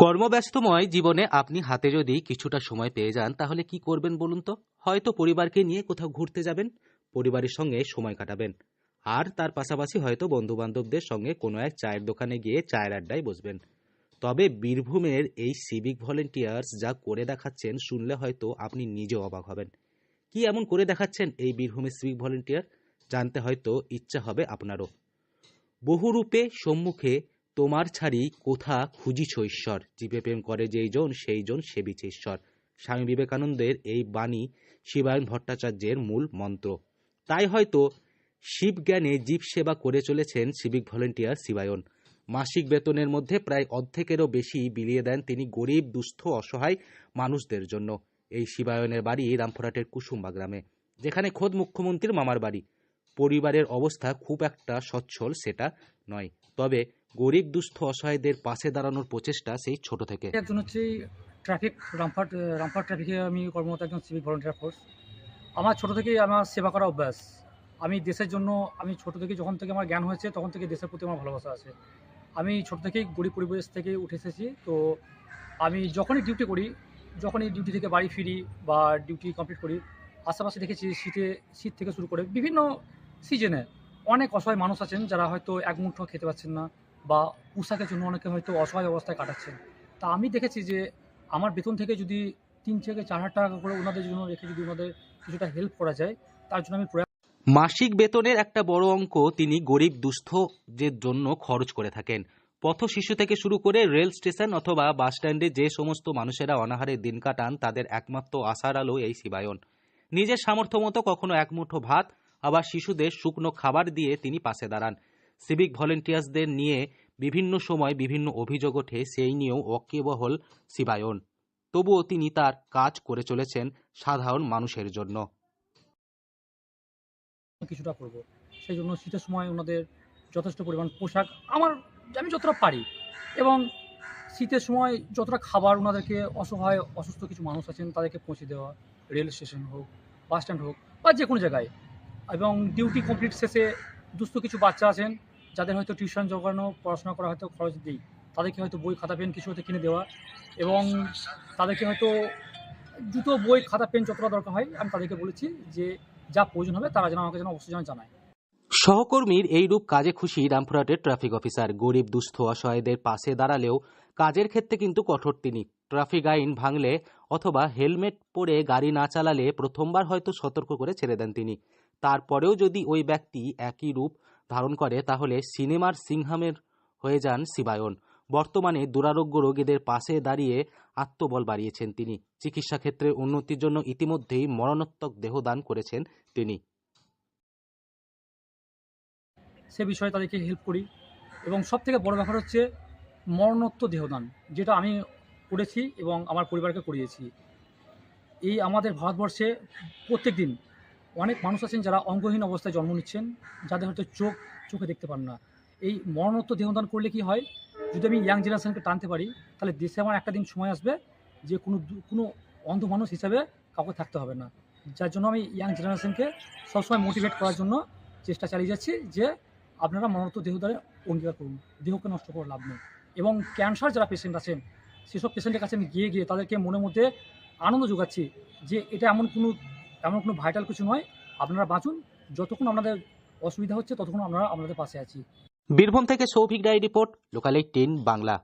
কর্মব্যস্তময় জীবনে আপনি হাতে যদি কিছুটা সময় পেয়ে যান তাহলে কি করবেন বলুন তো? হয়তো পরিবারকে নিয়ে কোথাও ঘুরতে যাবেন, পরিবারের সঙ্গে সময় কাটাবেন, আর তার পাশাপাশি হয়তো বন্ধু বান্ধবদের সঙ্গে কোনো এক চায়ের দোকানে গিয়ে চায়ের আড্ডায় বসবেন। তবে বীরভূমের এই সিভিক ভলেন্টিয়ার্স যা করে দেখাচ্ছেন শুনলে হয়তো আপনি নিজেও অবাক হবেন। কি এমন করে দেখাচ্ছেন এই বীরভূমের সিভিক ভলেন্টিয়ার? জানতে হয়তো ইচ্ছা হবে আপনারও। বহুরূপে সম্মুখে তোমার ছাড়ি কোথা খুঁজিছ ঈশ্বর, জীবে প্রেম করে যেই জন সেই জন সেবিছে ঈশ্বর। স্বামী বিবেকানন্দের এই বাণী শিবায়ন ভট্টাচার্যের মূল মন্ত্র। তাই হয়তো শিব জ্ঞানে জীব সেবা করে চলেছেন সিভিক ভলেন্টিয়ার শিবায়ন। মাসিক বেতনের মধ্যে প্রায় অর্ধেকেরও বেশি বিলিয়ে দেন তিনি গরিব দুস্থ অসহায় মানুষদের জন্য। এই শিবায়নের বাড়ি রামপুরহাটের কুসুম্বা গ্রামে, যেখানে খোদ মুখ্যমন্ত্রীর মামার বাড়ি। পরিবারের অবস্থা খুব একটা সচ্ছল সেটা নয়, তবে গরিব দুস্থ অসহায়দের পাশে দাঁড়ানোর প্রচেষ্টা সেই ছোট থেকে। একজন হচ্ছে ট্রাফিক রামপুরহাট রামপুরহাট ট্রাফিকে আমি কর্মরত একজন সিভিক ভলান্টিয়ার ফোর্স। আমার ছোট থেকেই আমার সেবা করা অভ্যাস। আমি দেশের জন্য আমি ছোট থেকে যখন থেকে আমার জ্ঞান হয়েছে তখন থেকে দেশের প্রতি আমার ভালোবাসা আছে। আমি ছোট থেকেই গরিব পরিবেশ থেকে উঠে এসেছি। তো আমি যখনই ডিউটি করি, যখনই ডিউটি থেকে বাড়ি ফিরি বা ডিউটি কমপ্লিট করি, আশেপাশে দেখেছি শীত থেকে শুরু করে বিভিন্ন সিজনে অনেক অসহায় মানুষ আছেন যারা হয়তো এক মুঠো খেতে পাচ্ছেন না বা পোশাকের জন্য অনেকে হয়তো অসহায় অবস্থায় কাটাচ্ছেন। তা আমি দেখেছি যে আমার বেতন থেকে যদি ৩ থেকে ৪,০০০ টাকা করে ওনাদের জন্য রেখে যদি ওনাদের কিছুটা হেল্প করা যায়, তার জন্য আমি মাসিক বেতনের একটা বড় অঙ্ক তিনি গরিব দুস্থদের জন্য খরচ করে থাকেন। পথ শিশু থেকে শুরু করে রেল স্টেশন অথবা বাস স্ট্যান্ডে যে সমস্ত মানুষেরা অনাহারে দিন কাটান তাদের একমাত্র আশার আলো এই শিবায়ন। নিজের সামর্থ্য মতো কখনো এক মুঠো ভাত, আবার শিশুদের শুকনো খাবার দিয়ে তিনি পাশে দাঁড়ান। সিভিক ভলেন্টিয়ার্সদের নিয়ে বিভিন্ন সময় বিভিন্ন অভিযোগ ওঠে, সেই নিয়েও ওয়াকিবহল শিবায়ন। তবুও তিনি তার কাজ করে চলেছেন সাধারণ মানুষের জন্য। কিছুটা করব। সেই জন্য শীতের সময় ওনাদের যথেষ্ট পরিমাণ পোশাক আমি যতটা পারি, এবং শীতের সময় যতটা খাবার ওনাদেরকে অসহায় অসুস্থ কিছু মানুষ আছেন তাদেরকে পৌঁছে দেওয়া, রেল স্টেশন হোক, বাস স্ট্যান্ড হোক বা যে কোনো জায়গায়। এবং ডিউটি কমপ্লিট শেষে দুস্থ কিছু বাচ্চা আছেন যাদের হয়তো টিউশন জোগানো, পড়াশোনা করা হয়তো খরচ দিই, তাদেরকে হয়তো বই খাতা পেন কিছু হয়তো কিনে দেওয়া, এবং তাদেরকে হয়তো জুতো বই খাতা পেন যতটা দরকার হয় আমি তাদেরকে বলেছি যে যা প্রয়োজন হবে তারা যেন আমাকে যেন অবশ্যই যেন জানায়। সহকর্মীর এইরূপ কাজে খুশি রামপুরহাটের ট্রাফিক অফিসার। গরিব দুস্থ অসহায়দের পাশে দাঁড়ালেও কাজের ক্ষেত্রে কিন্তু কঠোর তিনি। ট্রাফিক আইন ভাঙলে অথবা হেলমেট পরে গাড়ি না চালালে প্রথমবার হয়তো সতর্ক করে ছেড়ে দেন তিনি। তারপরেও যদি ওই ব্যক্তি একই রূপ ধারণ করে তাহলে সিনেমার সিংহামের হয়ে যান শিবায়ন। বর্তমানে দুরারোগ্য রোগীদের পাশে দাঁড়িয়ে আত্মবল বাড়িয়েছেন তিনি। চিকিৎসা ক্ষেত্রে উন্নতির জন্য ইতিমধ্যেই মরণোত্তর দেহদান করেছেন তিনি। সে বিষয়ে তাদেরকে হেল্প করি, এবং সবথেকে বড় ব্যাপার হচ্ছে মরণোত্তর দেহদান, যেটা আমি করেছি এবং আমার পরিবারকে করিয়েছি। এই আমাদের ভারতবর্ষে প্রত্যেক দিন অনেক মানুষ আছেন যারা অঙ্গহীন অবস্থায় জন্ম নিচ্ছেন, যাদের হয়তো চোখে দেখতে পান না। এই মরণোত্তর দেহদান করলে কি হয়, যদি আমি ইয়াং জেনারেশনকে টানতে পারি তাহলে দেশে আমার একটা দিন সময় আসবে যে কোনো অন্ধ মানুষ হিসাবে কাউকে থাকতে হবে না। যার জন্য আমি ইয়াং জেনারেশনকে সবসময় মোটিভেট করার জন্য চেষ্টা চালিয়ে যাচ্ছি যে আপনারা মরণোত্তর দেহদানে অঙ্গীকার করুন, দেহকে নষ্ট করে লাভ নেই। এবং ক্যান্সার যারা পেশেন্ট আছেন সেসব পেশেন্টের কাছে আমি গিয়ে তাদেরকে মনের মধ্যে আনন্দ যোগাচ্ছি যে এটা এমন কোনো ভাইটাল কিছু নয়, আপনারা বাঁচুন, যতক্ষণ আপনাদের অসুবিধা হচ্ছে ততক্ষণ আমরা আপনাদের পাশে আছি। বীরভূম থেকে সৌভিক রায় রিপোর্ট, লোকাল 18 বাংলা।